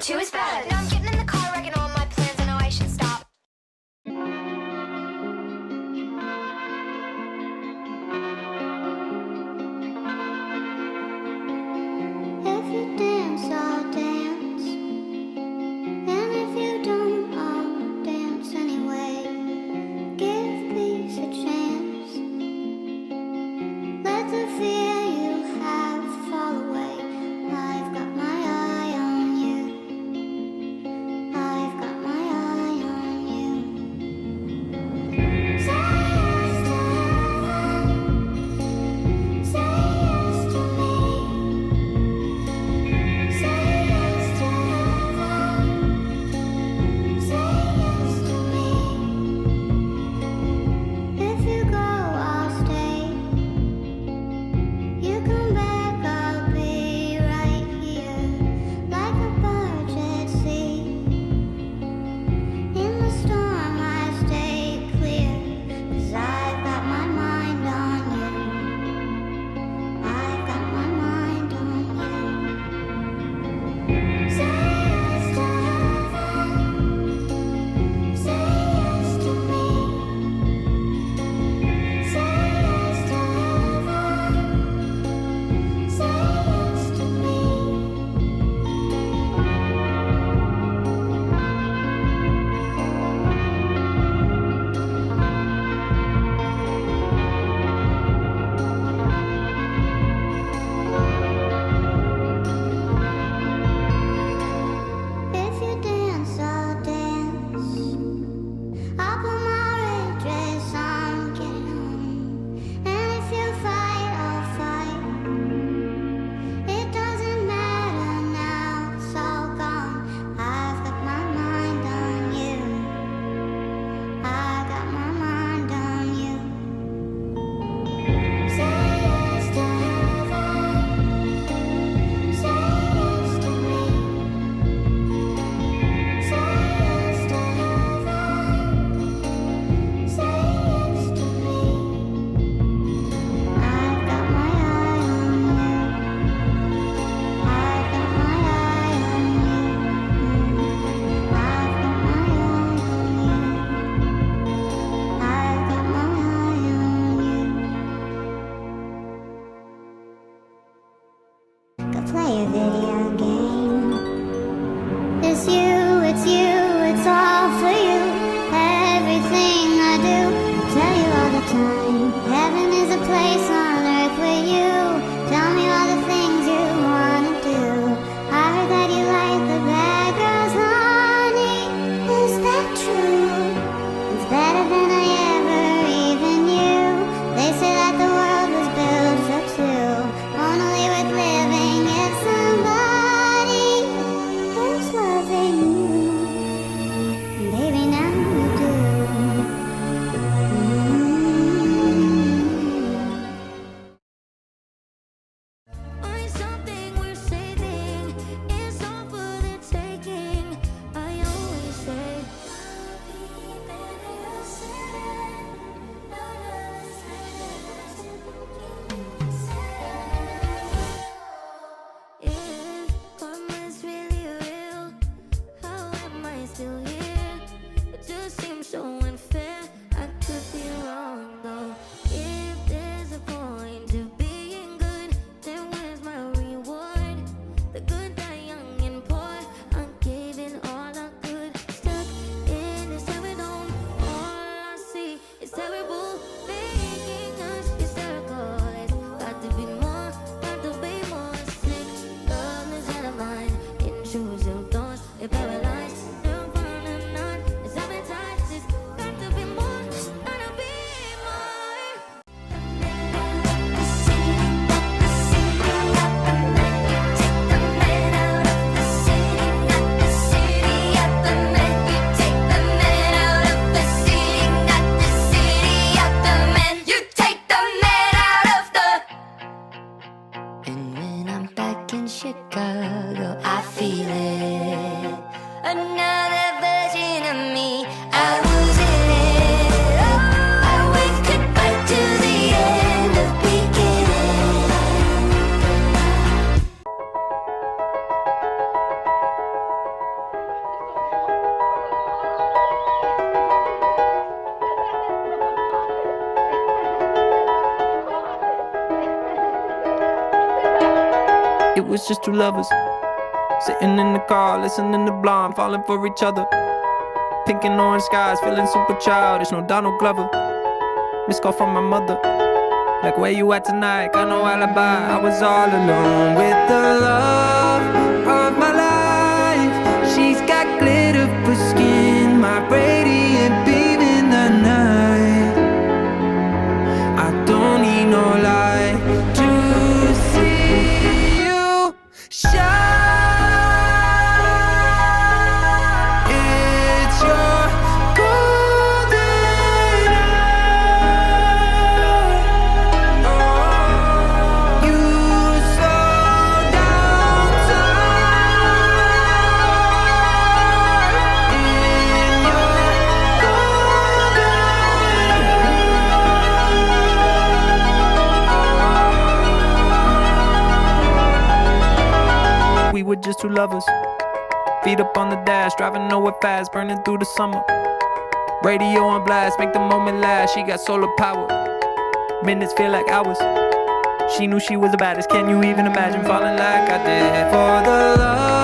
two is better. Now I'm getting in the car, wrecking all my plans. I know I should stop. If you dance, I'll dance. And if you don't, I'll dance anyway. Give peace a chance. Let the fear you have fall away. I've got my eye on you. I've got my eye on you. Say yes to heaven. Say yes to me. Say yes to heaven. Say yes to me. If you go, I'll stay. You come back, I'll be right here, like a barge at sea. In the storm, I stay clear, 'cause I've got my mind on you. I've got my mind on you. Say yes to heaven. Say yes to me. Say yes to heaven. Say yes to me. If you dance, I'll dance. I'll put my red dress on, getting home. And if you fight, I'll fight. It doesn't matter now, it's all gone. I've got my mind on you. I've got my mind on you. Say yes to heaven. Say yes to me. Say yes to heaven. Say yes to me. I've got my eye on you. I've got my eye on you. I've got my eye on you. I've got my eye on you. Go play a video game. It's you, it's all for you. Everything I do, I tell you all the time. Heaven is a place on earth with you. Tell me all the things you wanna do. I heard that you like the bad girls, honey. Is that true? It's better than I ever even knew. They say that the world was built for two. Only worth living if somebody is loving you. Baby, now you do. Only something we're saving is all for the taking. I always say, if karma's really real, how am I still here? It just seems so unfair. I could be wrong though. If there's a point to being good, then where's my reward? The good die young and poor. I'm giving all I could. Stuck in this terrible dome. All I see is terrible, making us hysterical. It's got to be more, got to be more sick. Love is out of mind. Intrusive thoughts, they're paralyzed. They're burning on. It's appetite. It's got to be more, gotta be more. The city, the city, got the man. Take the man out of the city, got the city, got the man. You take the man out of the city, got the city, got the man. You take the man out of the. And when I'm back in Chicago, I feel it. was just two lovers sitting in the car, listening to Blonde, falling for each other. Pink and orange skies, feeling super childish. No Donald Glover. Missed call from my mother, like, where you at tonight? Got no alibi. I was all alone with the love of my life. She's got glitter for skin, my radiant beam in the night. I don't need no light to see you shine. It's your golden hour. You slow down time in your golden hour. We were just two lovers, feet up on the dash, driving nowhere fast, burning through the summer. Radio on blast, make the moment last. She got solar power, minutes feel like hours. She knew she was the baddest. Can you even imagine falling like I did for the love